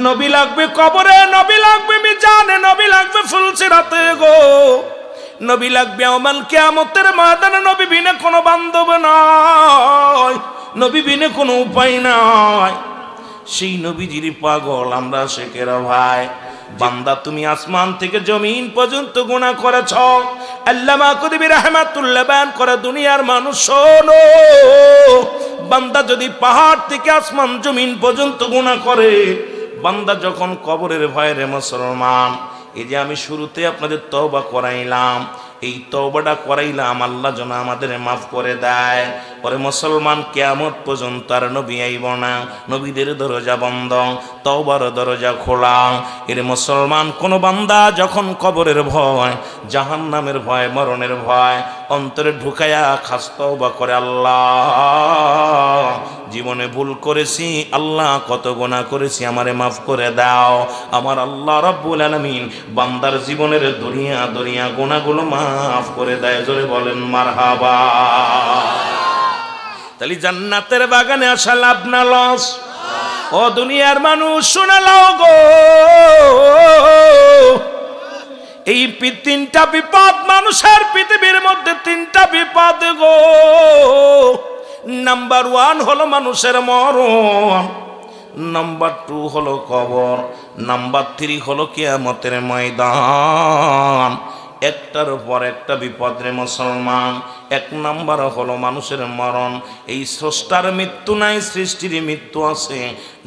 নবী লাগবে কবরে, নবী লাগবে মিজানে, নবী লাগবে ফুলসিরাতে গো, নবী লাগবে আমাল কিয়ামতের ময়দানে। নবী বিনে কোনো বান্ধব নয়, নবী বিনে কোনো উপায় নাই। সেই নবীজির পাগল আমরা শেখেরা ভাই। বান্দা তুমি আসমান থেকে জমিন পর্যন্ত গুনাহ করেছ। আল্লামা কুতুবী রাহমাতুল্লাহ বয়ান করে, দুনিয়ার মানুষ শোনো, বান্দা যদি পাহাড় থেকে আসমান জমিন পর্যন্ত গুনাহ করে, বান্দা যখন কবরের ভয়ে রে মুসলমান, এই যে আমি শুরুতে আপনাদের তওবা করাইলাম, এই তওবাটা করাইলাম আল্লাহ যেন আমাদের মাফ করে দেয়। পরে মুসলমান কিয়ামত পর্যন্ত আর নবী আইব না, নবীদের দরজা বন্ধ, তওবার দরজা খোলা। এর মুসলমান কোন বান্দা যখন কবরের ভয়, জাহান্নামের ভয়, মরণের ভয় অন্তরে ঢুকায়া খাস তওবা করে, আল্লাহ জীবনে ভুল করেছি, আল্লাহ কত গুনাহ করেছি, আমারে মাফ করে দাও। আমার আল্লাহ রাব্বুল আলামিন বান্দার জীবনের দুনিয়া দুনিয়া গুনাহগুলো মাফ করে দেয়। জোরে বলেন মারহাবা। তাহলে জান্নাতের বাগানে আসা লাভ না লস? ও দুনিয়ার মানুষ শুনে লাও গো, এই তিনটা বিপদ মানুষের পৃথিবীর মধ্যে, তিনটা বিপদ গো। নাম্বার 1 হলো মানুষের মরণ, নাম্বার 2 হলো কবর, নাম্বার 3 হলো কিয়ামতের ময়দান। একটার পর একটা বিপদ রে মুসলমান। 1 নাম্বার হলো মানুষের মরণ। এই স্রষ্টার মৃত্যু নাই, সৃষ্টির মৃত্যু আছে।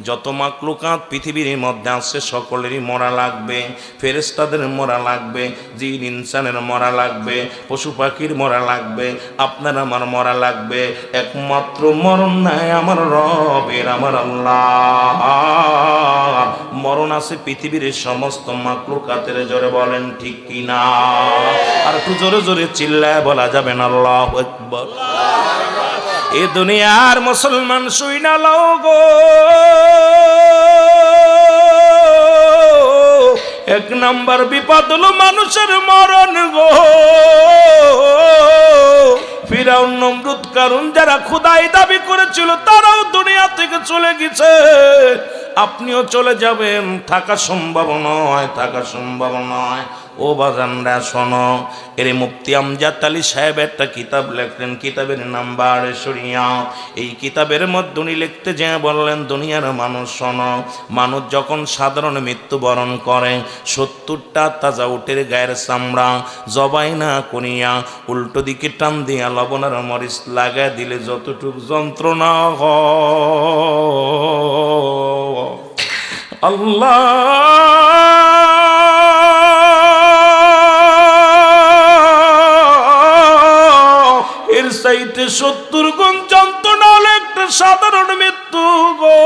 যত মাখলুকাত পৃথিবীর মধ্যে আছে সকলেরই মরা লাগবে। ফেরেশতাদের মরা লাগবে, জিন ইনসানের মরা লাগবে, পশু পাখির মরা লাগবে, আপনার আমার মরা লাগবে। একমাত্র মরণ নাই আমার রবের, আমার আল্লাহ। মরণ আছে পৃথিবীর সমস্ত মাখলুকাতের। জোরে বলেন ঠিক কিনা? আর একটু জোরে জোরে চিল্লায় বলা যাবে না আল্লাহু আকবার। এ দুনিয়ার মুসলমান শুই না লও গো, 1 নাম্বার বিপদ হলো মানুষের মরণ গো। ফিরাউন, নমরুদ, কারুন যারা খোদাই দাবি করেছিল তারাও দুনিয়া থেকে চলে গেছে। আপনিও চলে যাবেন, থাকা সম্ভব নয়, থাকা সম্ভব নয়। ও বাজানরা শোনো, এর মুফতি আমজাদ আলী সাহেব একটা কিতাব লেখলেন, কিতাবের নাম বারে শরিয়া। এই কিতাবের মধ্যে উনি লিখতে যেয়ে বললেন, দুনিয়ার মানুষ শোনো, মানুষ যখন সাধারণ মৃত্যুবরণ করে 70টা তাজা উটের গায়ের চামড়া জবাই না করিয়া উল্টো দিকে টান দিয়া লবণ আর মরিচ লাগায় দিলে যতটুক যন্ত্রণা হয়, আল্লাহ এর চাইতে 70 গুণ যন্ত্রণা হলো একটা সাধারণ মৃত্যু গো।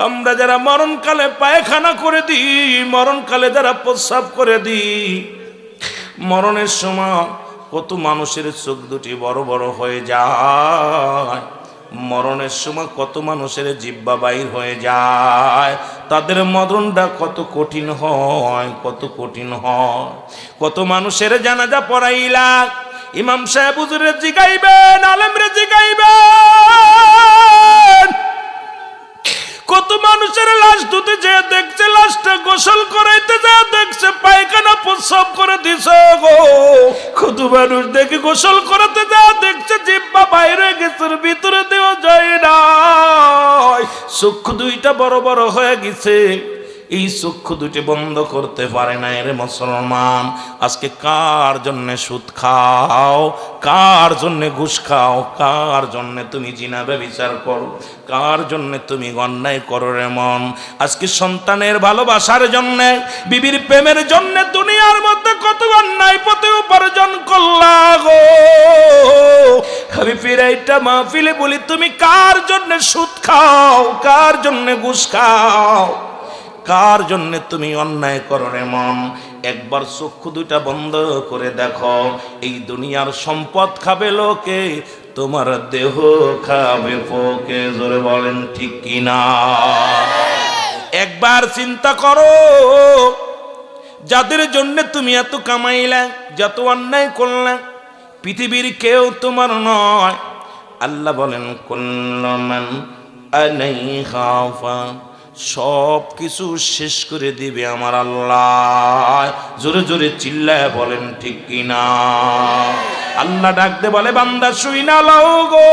আমরা যারা মরণকালে পায়খানা করে দিই, মরণকালে যারা প্রস্রাব করে দিই, মরণের সময় কত মানুষের চোখ দুটি বড় বড় হয়ে যায়, মরণের সময় কত মানুষের জিহ্বা বাইর হয়ে যায়, তাদের মরণটা কত কঠিন হয়, কত কঠিন হয়। কত মানুষের জানাজা পড়াইলা, ইমাম সাহেব হুজুরে জিগাইবেন, আলেমরে জিগাইবেন, কত মানুষের লাশ ধুতে যে দেখছে, লাশটা গোসল করাইতে যা দেখছে পায়খানা প্রস্রাব করে দিছে গো। কত মানুষ দেখে গোসল করাতে যা দেখছে জিহ্বা বাইরে গেছে, ভিতরে দেওয়া যায় না, চক্ষু দুইটা বড় বড় হয়ে গেছে, এই চক্ষু দুটি বন্ধ করতে পারে না। রে মুসলমান, আজকে কার জন্য সুদ খাও, কার জন্য ঘুষ খাও, কার জন্য তুমি জিনা ব্যভিচার করো, কার জন্য তুমি অন্যায় করো রে মন? আজকে সন্তানের ভালোবাসার জন্য, বিবির প্রেমের জন্য দুনিয়ার মধ্যে কত অন্যায় পথে উপার্জন করলা গো। আমি ফিরাইটা মাহফিলে বলি, তুমি কার জন্য সুদ খাও, কার জন্য ঘুষ খাও, কার জন্য তুমি অন্যায় করো রে মন? একবার চক্ষু দুইটা বন্ধ করে দেখো, এই দুনিয়ার সম্পদ খাবে লোকে, তোমার দেহ খাবে পোকে। জোরে বলেন ঠিক কিনা? একবার চিন্তা করো, যাদের জন্য তুমি এত কামাইলা, যত অন্যায় করলা, পৃথিবীর কেউ তোমার নয়। আল্লাহ বলেন, কুল্লু মান আলাইহা ফান, সব কিছু শেষ করে দিবে আমার আল্লাহ। জোরে জোরে চিল্লায় বলেন ঠিক কিনা? আল্লাহ ডাকতে বলে, বান্দা শুই না লাও গো,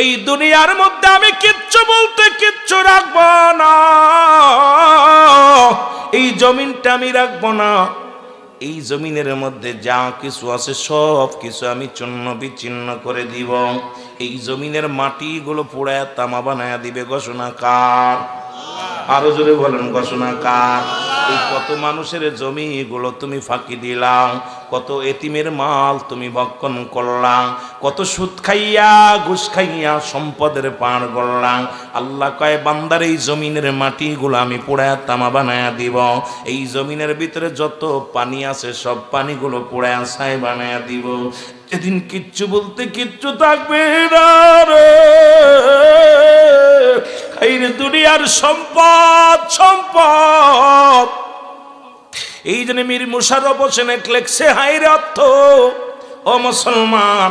এই দুনিয়ার মধ্যে আমি কিচ্ছু বলতে কিচ্ছু রাখবো না, এই জমিনটা আমি রাখবো না, এই জমিনের মধ্যে যা কিছু আছে সব কিছু আমি চূর্ণ বিচ্ছিন্ন করে দিব, এই জমিনের মাটিগুলো পোড়ায় তামা বানায় দিবে। ঘোষণা কার? আরো জোরে বলেন, ঘোষণা কার? এই কত মানুষের জমিগুলো তুমি ফাঁকি দিলাম, কত এতিমের মাল তুমি ভক্ষণ করলাম, কত সুদ খাইয়া ঘুষ খাইয়া সম্পদের পার করলাম। আল্লাহ কয়, বান্দার এই জমিনের মাটিগুলো আমি পোড়ায় তামা বানায়া দিব, এই জমিনের ভিতরে যত পানি আছে সব পানিগুলো পোড়ায় ছাই বানায়া দিব। যেদিন কিচ্ছু বলতে কিচ্ছু থাকবে না রে, এই দুনিয়ার সম্পদ সম্পদ। এই জন্য মীর মুশাররফ হোসেন লেখছে, হায়রে অর্থ, ও মুসলমান,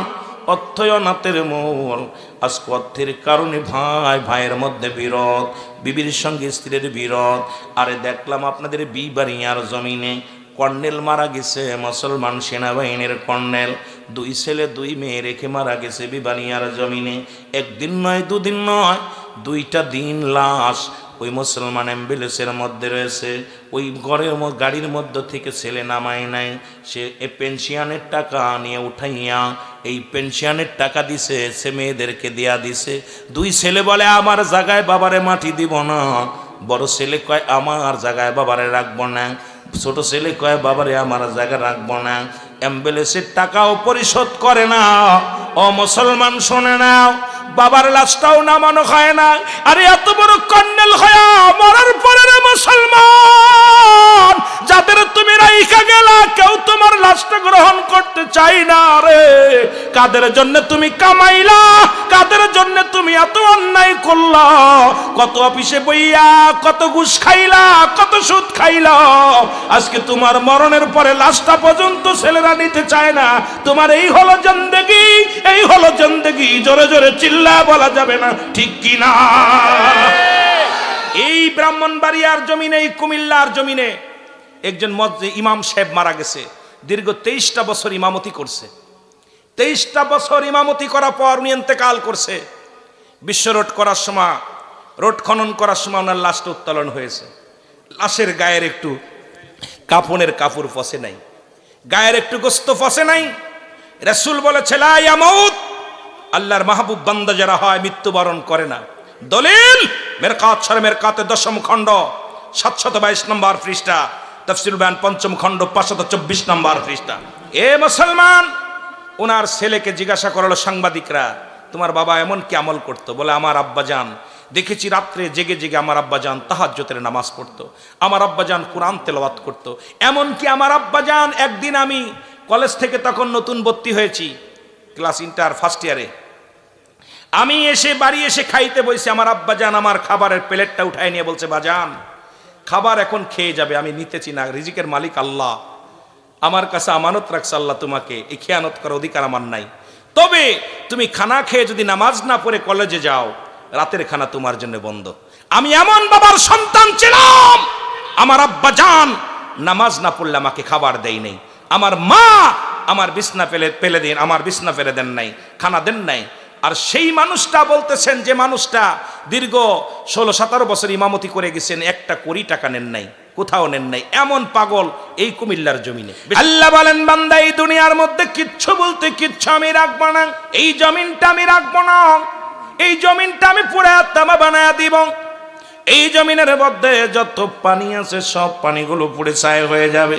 অর্থই অনাথের মূল। আজকে অর্থের কারণে ভাই ভাইয়ের মধ্যে বিরোধ, বিবির সঙ্গে স্ত্রীর বিরোধ। আরে দেখলাম আপনাদের বিবাড়িয়ার জমিনে কর্নেল মারা গেছে, মুসলমান সেনাবাহিনীর কর্নেল, 2 ছেলে 2 মেয়ে রেখে মারা গেছে বিবাড়িয়ার জমিনে। একদিন নয়, 2 দিন নয়, 2টা দিন লাশ ওই মুসলমান অ্যাম্বুলেন্সের মধ্যে রয়েছে। ওই গাড়ির মধ্যে থেকে ছেলে নামায় নাই, সে পেনশনের টাকা নিয়ে উঠাইয়া এই পেনশনের টাকা দিছে, সে মেয়েদেরকে দেয়া দিছে। 2 ছেলে বলে, আমার জায়গায় বাবারে মাটি দিব না। বড় ছেলে কয়, আমার জায়গায় বাবারে রাখবো না। ছোট ছেলে কয়, বাবারে আমার জায়গা রাখবো না। অ্যাম্বুলেন্সের টাকাও পরিশোধ করে না। ও মুসলমান শোনে নাও, বাবার লাশটাও নামানো হয় না। আরে এত বড় কর্নেল হয়া মরার পরে রে মুসলমান, যাদের তুমি রাইখা গেলা, কেউ তোমার লাশটা গ্রহণ করতে চাই না রে। কাদের জন্য তুমি কামাইলা, কাদের জন্য তুমি এত অন্যায় করলা? কত অফিসে বইয়া কত ঘুষ খাইলা, কত সুদ খাইলা। আজকে তোমার মরণের পরে লাশটা পর্যন্ত ছেলেরা নিতে চায় না। তোমার এই হলো জিন্দেগি, এই হলো জিন্দেগি। জোরে জোরে চিল্লা বলা যাবে না, ঠিক কি না? এই ব্রাহ্মণবাড়িয়ার জমিনে, এই কুমিল্লার জমিনে একজন ইমাম সাহেব মারা গেছে। দীর্ঘ 23টা বছর ইমামতি করছে। 23টা বছর ইমামতি করার পর উনি ইন্তেকাল করছে। বিশ্ব রোড করার সময়, রোড খনন করার সময় ওনার লাশটা উত্তোলন হয়েছে। লাশের গায়ের একটু কাফনের কাপড় ফসে নাই, গায়ের একটু গোস্ত ফসে নাই। রাসূল বলেছে, লা ইয়ামুত, আল্লাহর মাহবুব বান্দা যারা হয় মৃত্যুবরণ করে না। দলিল মেরকাত শরীফ মেরকাতে 10ম খণ্ড 722 নম্বর পৃষ্ঠা, তাফসীরুল বায়ান 5ম খণ্ড 524 নম্বর পৃষ্ঠা। এ মুসলমান, ওনার ছেলেকে জিজ্ঞাসা করলো সাংবাদিকরা, তোমার বাবা এমন কি আমল করতো? বলে, আমার আব্বাজান দেখেছি রাত্রে জেগে জেগে আমার আব্বাজান তাহাজ্জুদের নামাজ পড়তো, আমার আব্বাজান কোরআন তেলাওয়াত করতো। এমন কি আমার আব্বাজান, একদিন আমি কলেজ থেকে তখন নতুন ভর্তি হয়েছি, ক্লাস ইন্টার ফার্স্ট ইয়ারে, আমি এসে বাড়ি এসে খাইতে বসে, আমার আব্বাজান আমার খাবারের প্লেটটা উঠায় নিয়ে বলছে, বাজান খাবার এখন খেয়ে যাবে, আমি নিতেছি না, রিজিকের মালিক আল্লাহ, আমার কাছে আমানত রাখছে আল্লাহ, তোমাকে এই খেয়ানত করার অধিকার আমার নাই। তবে তুমি খানা খেয়ে যদি নামাজ না পড়ে কলেজে যাও, রাতের খানা তোমার জন্য বন্ধ। আমি এমন বাবার সন্তান ছিলাম, আমার আব্বাজান নামাজ না পড়লে আমাকে খাবার দেয় নাই, আমার মা আমার বিছনা ফেলে দেন, আমার বিছনা ফেলে দেন নাই, খানা দেন নাই। আর সেই মানুষটা বলতেছেন, যে মানুষটা দীর্ঘ 16-17 বছর ইমামতি করে গেছেন, 1 কোটি টাকা নেন নাই, কোথাও নেন নাই। এমন পাগল এই কুমিল্লার জমিনে। আল্লাহ বলেন, বান্দা এই দুনিয়ার মধ্যে কিচ্ছু বলতে কিচ্ছু আমি রাখবো না, এই জমিনটা আমি রাখবো না, এই জমিনটা আমি পুরা তামা বানায়া দিব। এই জমিনের মধ্যে যত পানি আছে সব পানিগুলো পুড়ে ছাই হয়ে যাবে।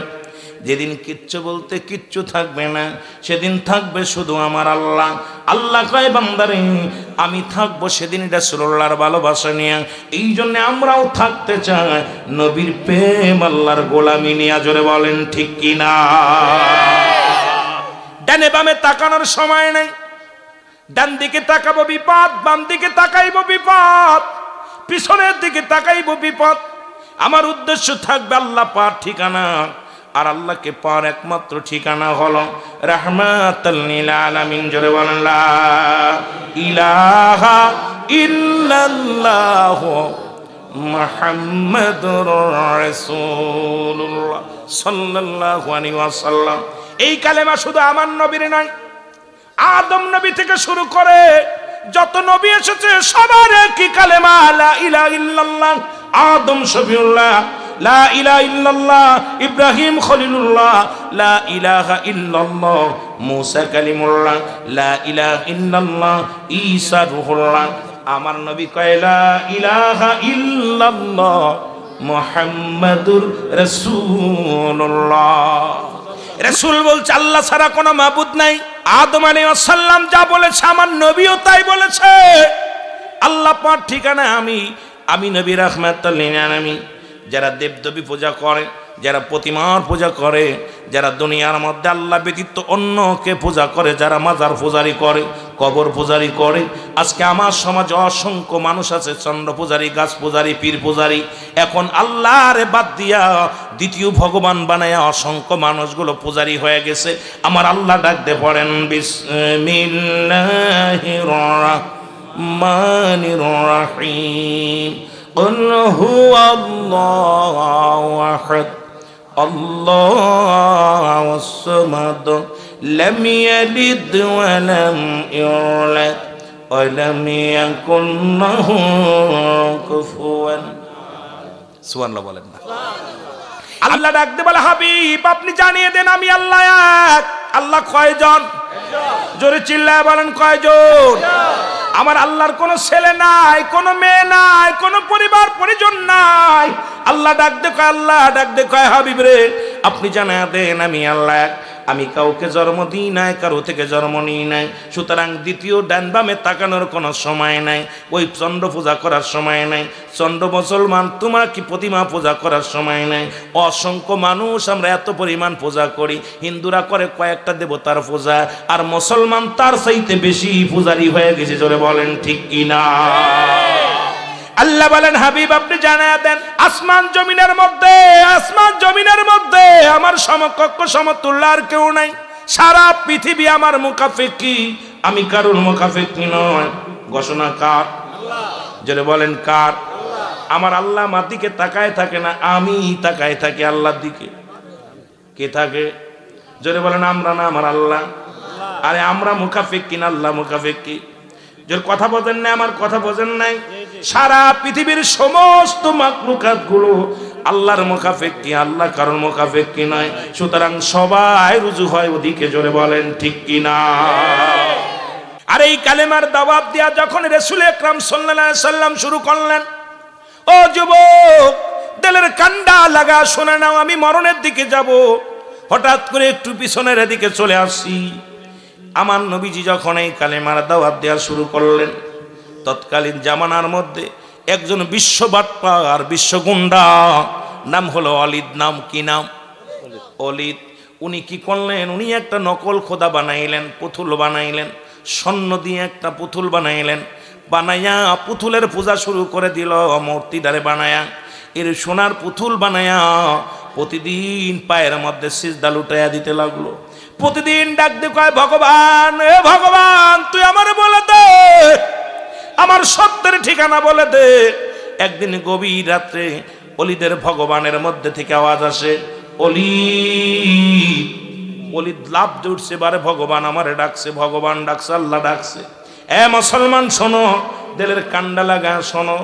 যেদিন কিচ্ছু বলতে কিচ্ছু থাকবে না, সেদিন থাকবে শুধু আমার আল্লাহ। আল্লাহ কয়, বান্দারে আমি থাকবো সেদিন রাসূলুল্লাহর ভালোবাসা নিয়ে। এই জন্য আমরাও থাকতে চাই নবীর প্রেম, আল্লাহর গোলামি নিয়ে। জোরে বলেন ঠিক কিনা? ডানে বামে তাকানোর সময় নাই। ডান দিকে তাকাবো বিপদ, বাম দিকে তাকাইবো বিপদ, পিছনের দিকে তাকাইবো বিপদ। আমার উদ্দেশ্য থাকবে আল্লাহ পাক ঠিকানা, আর আল্লাহকে পাওয়ার একমাত্র ঠিকানা হলো রাহমাতাল লিল আলামিন। জোরে বলেন লা ইলাহা ইল্লাল্লাহু মুহাম্মাদুর রাসূলুল্লাহ সাল্লাল্লাহু আলাইহি ওয়াসাল্লাম। এই কালেমা শুধু আমার নবীর নয়, আদম নবী থেকে শুরু করে যত নবী এসেছে সবার একই কালেমা লা ইলাহা ইল্লাল্লাহ। আদম শফিউল্লাহ লা ইলাহা ইল্লাল্লাহ, ইব্রাহিম খলিলুল্লাহ লা ইলাহা ইল্লাল্লাহ, মুসা কালিমুল্লাহ লা ইলাহা ইল্লাল্লাহ, ঈসা রূহুল্লাহ। আমার নবী কয় লা ইলাহা ইল্লাল্লাহ মুহাম্মাদুর রাসূলুল্লাহ। রাসূল বলছে আল্লাহ ছাড়া কোনো মাবুদ নাই। আদম আলাইহিস সালাম যা বলেছে আমার নবীও তাই বলেছে। আল্লাহ পাক ঠিকানা আমি নবী রাহমাতুল লিল আলামিন। যারা দেবদেবী পূজা করে, যারা প্রতিমার পূজা করে, যারা দুনিয়ার মধ্যে আল্লাহ ব্যতীত অন্যকে পূজা করে, যারা মাজার পূজারি করে, কবর পূজারি করে, আজকে আমার সমাজে অসংখ্য মানুষ আছে চন্দ্র পূজারি, গাছ পূজারি, পীর পূজারি। এখন আল্লাহরে বাদ দিয়া দ্বিতীয় ভগবান বানায়া অসংখ্য মানুষগুলো পূজারি হয়ে গেছে। আমার আল্লাহ ডাকতে পড়েন বিসমিল্লাহির রাহমানির রাহিম। قل هو الله أحد الله الصمد لم يلد ولم يولد ولم يكن له كفوا সুবহান আল্লাহ বলেন না। আল্লাহ ডাকতে বলে হাবিব আপনি জানিয়ে দেন আমি আল্লাহ এক। আল্লাহ কয়জন? জোরে চিল্লায় বলেন কয়জন? আমার আল্লাহর কোনো ছেলে নাই, কোনো মেয়ে নাই, কোনো পরিবার পরিজন নাই। আল্লাহ ডাক দে কয়, আল্লাহ ডাক দে কয় হাবিব রে আপনি জানিয়ে দেন আমি আল্লাহ এক। আমি কাউকে জন্ম দিই নাই, কারো থেকে জন্ম নিই নাই। সুতরাং দ্বিতীয় ডান বামে তাকানোর কোনো সময় নাই, ওই চন্দ্র পূজা করার সময় নাই। চন্দ্র মুসলমান তোমার কি প্রতিমা পূজা করার সময় নাই। অসংখ্য মানুষ আমরা এত পরিমাণ পূজা করি। হিন্দুরা করে কয়েকটা দেবতার পূজা, আর মুসলমান তার চাইতে বেশি পূজারি হয়ে গেছে। জোরে বলেন ঠিক কিনা? আল্লাহ বলেন হাবিব আপনি জানায়া দেন আসমান জমিনের মধ্যে আমার সমকক্ষ সমতুল্য আর কেউ নাই। সারা পৃথিবী আমার মুখাফেকি, আমি কারোর মুখাফেকি নয়। ঘোষণা কার? জোরে বলেন কার? আমার আল্লাহ আমার দিকে তাকায় থাকে না, আমি তাকায় থাকি আল্লাহর দিকে। কে থাকে? জোরে বলেন আমরা না আমার আল্লাহ। আরে আমরা মুখাফেকি না আল্লাহ মুখাফেকি। যে কথা বোঝেন না, আমার কথা বোঝেন নাই। সারা পৃথিবীর সমস্ত মাখলুকাত গুলো আল্লাহর মুখাফেকি, আল্লাহ কারোর মুখাফেকি নয়। সুতরাং সবাই রুজু হয় ওদিকে। জোরে বলেন ঠিক কিনা? আর এই কালেমার দাওয়াত দিয়া যখন রাসূল আকরাম সাল্লাল্লাহু আলাইহি সাল্লাম শুরু করলেন, ও যুবক দিলের কান্ডা লাগা শুনে নাও, আমি মরণের দিকে যাব। হঠাৎ করে একটু পিছনের দিকে চলে আসি। আমার নবীজি যখন এই কালেমার দাওয়াত দেওয়া শুরু করলেন, তৎকালীন জামানার মধ্যে একজন বিশ্ববাটপার, বিশ্বগুন্ডা, নাম হলো অলিদ। নাম কি নাম? অলিদ। উনি কি করলেন? উনি একটা নকল খোদা বানাইলেন, পুতুল বানাইলেন। স্বর্ণ দিয়ে একটা পুতুল বানাইলেন। বানাইয়া পুতুলের পূজা শুরু করে দিল। মূর্তিটারে বানায়া, এর সোনার পুতুল বানায়া প্রতিদিন পায়ের মধ্যে সিজদা লুটাইয়া দিতে লাগলো। প্রতিদিন ডাক দিয়ে কয় ভগবান, এ ভগবান তুই আমার বলে দে, আমার সত্যের ঠিকানা বলে দে। একদিন গভীর রাত্রে অলিদের ভগবানের মধ্যে থেকে আওয়াজ আসে, অলিদ লাভ জুটছে, বারে ভগবান আমারে ডাকছে, ভগবান ডাকছে, আল্লাহ ডাকছে। এ মুসলমান শোনো, দিলের কান্ডা লাগা শোনো।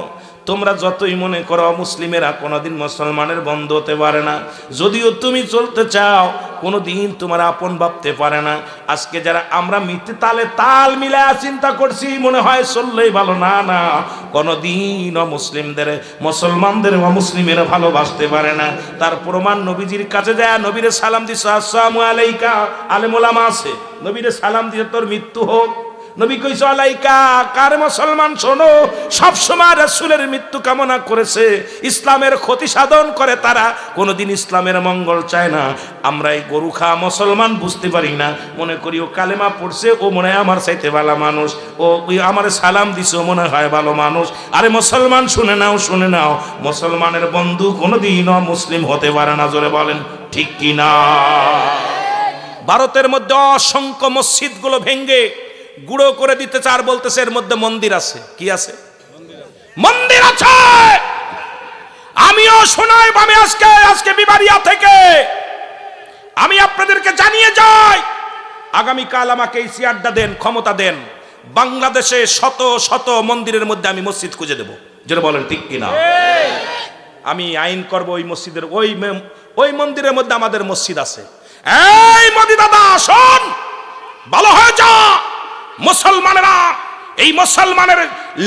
তোমরা যতই মনে করো মুসলিমেরা কোনোদিন মুসলমানের বন্ধু হতে পারে না। যদিও তুমি চলতে চাও, কোনোদিন তোমার আপন ভাবতে পারে না। আজকে যারা আমরা মিথ্যে তালে তাল মিলায়া চিন্তা করছি, মনে হয় চললেই ভালো। না না, কোনোদিন মুসলমানদের মুসলিমেরা ভালোবাসতে পারে না। তার প্রমাণ নবীজির কাছে যায়, নবীরে সালাম দিছে, আসসালামু আলাইকা। আলেম ওলামা আছে, নবীরে সালাম দিছে তোর মৃত্যু হোক। নবী কইছে আলাইকা। কার মুসলমান শোনো, সব সময় রাসূলের মৃত্যু কামনা করেছে। ইসলামের ক্ষতি সাধন করে তারা, কোনোদিন ইসলামের মঙ্গল চায় না। আমরা এই গরু খা মুসলমান বুঝতে পারি না, মনে করি ও কালেমা পড়ছে, ও মনে হয় আমার চাইতে ভালো মানুষ, ও আমার সালাম দিছে, ও মনে হয় ভালো মানুষ। আরে মুসলমান শুনে নাও, শুনে নাও, মুসলমানের বন্ধু কোনোদিন মুসলিম হতে পারে না। জোরে বলেন ঠিক কিনা? ভারতের মধ্যে অসংখ্য মসজিদগুলো ভেঙ্গে গুঁড়ো করে দিতে চার, বলতেছে এর মধ্যে মন্দির আছে। কি আছে? মন্দির আছে। আমিও শোনাই, আমি আজকে বিবারিয়া থেকে আমি আপনাদেরকে জানিয়ে যাই, আগামীকাল আমাকে এই চেয়ারটা দেন, ক্ষমতা দেন, বাংলাদেশে শত শত মন্দিরের মধ্যে আমি মসজিদ খুঁজে দেব। যেটা বলেন ঠিক কিনা? আমি আইন করব ওই মসজিদের, ওই মন্দিরের মধ্যে আমাদের মসজিদ আছে। এই মোদি দাদা শোন, ভালো হয়ে যা। মুসলমানেরা এই মুসলমানের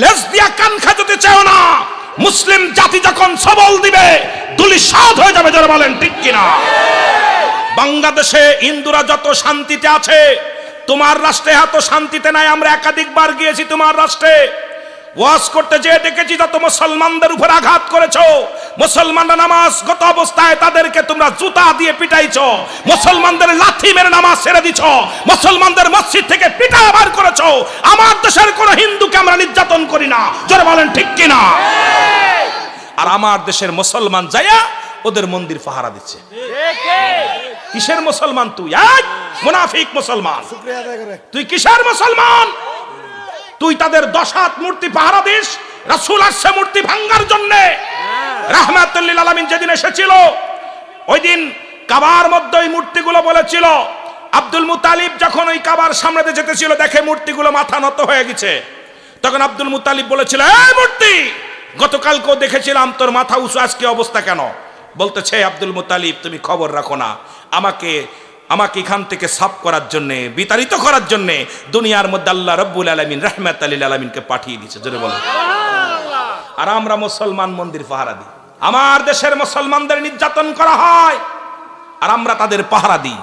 লেজ দিয়া কান খাজতে চাও না। মুসলিম জাতি যখন সবল দিবে দুলিশাত হয়ে যাবে। যারা বলেন ঠিক কিনা? বাংলাদেশে হিন্দুরা যত শান্তিতে আছে, তোমার রাষ্ট্রে এত শান্তিতে নাই। আমরা একাধিকবার গিয়েছি তোমার রাষ্ট্রে, ওয়াজ করতে যেয়ে দেখেছি যত মুসলমানদের উপর আঘাত করেছো। মুসলমানরা নামাজগত অবস্থায় তাদেরকে তোমরা জুতা দিয়ে পিটাইছো, মুসলমানদের লাথি মেরে নামাজ ছেড়ে দিছো, মুসলমানদের মসজিদ থেকে পিটায় বার করেছো। আমার দেশের কোন হিন্দুকে আমরা নির্যাতন করি না। যারা বলেন ঠিক কিনা? আর আমার দেশের মুসলমান যাইয়া ওদের মন্দির পাহারা দিচ্ছে। কিসের মুসলমান তুই? মুনাফিক মুসলমান। তুই কিসের মুসলমান? তুই তাদের 10 হাত মূর্তি পাহারা দিস। রাসূল আসছে মূর্তি ভাঙার জন্য। রাহমাতুল লিল আলামিন যেদিন এসেছিল, ওই দিন কাবার মধ্যে ওই মূর্তিগুলো বলেছিল, আব্দুল মুতালিব যখন ওই কাবার সামনে দিয়ে যেতেছিল, দেখে মূর্তিগুলো মাথা নত হয়ে গেছে। তখন আব্দুল মুতালিব বলেছিল, এই মূর্তি, গতকালকেও দেখেছিলাম তোর মাথা উঁচু, আজকে অবস্থা কেন? বলতেছে, আব্দুল মুতালিব তুমি খবর রাখো না, আমাকে এখান থেকে সাফ করার জন্য, বিতাড়িত করার জন্য দুনিয়ার মধ্যে আল্লাহ রাব্বুল আলামিন রাহমাতুল লিল আলামিনকে পাঠিয়ে দিয়েছে। জোরে বলো। আর আমরা মুসলমান মন্দির পাহারা দিই। আমার দেশের মুসলমানদের নির্যাতন করা হয় আর আমরা তাদের পাহারা দিই।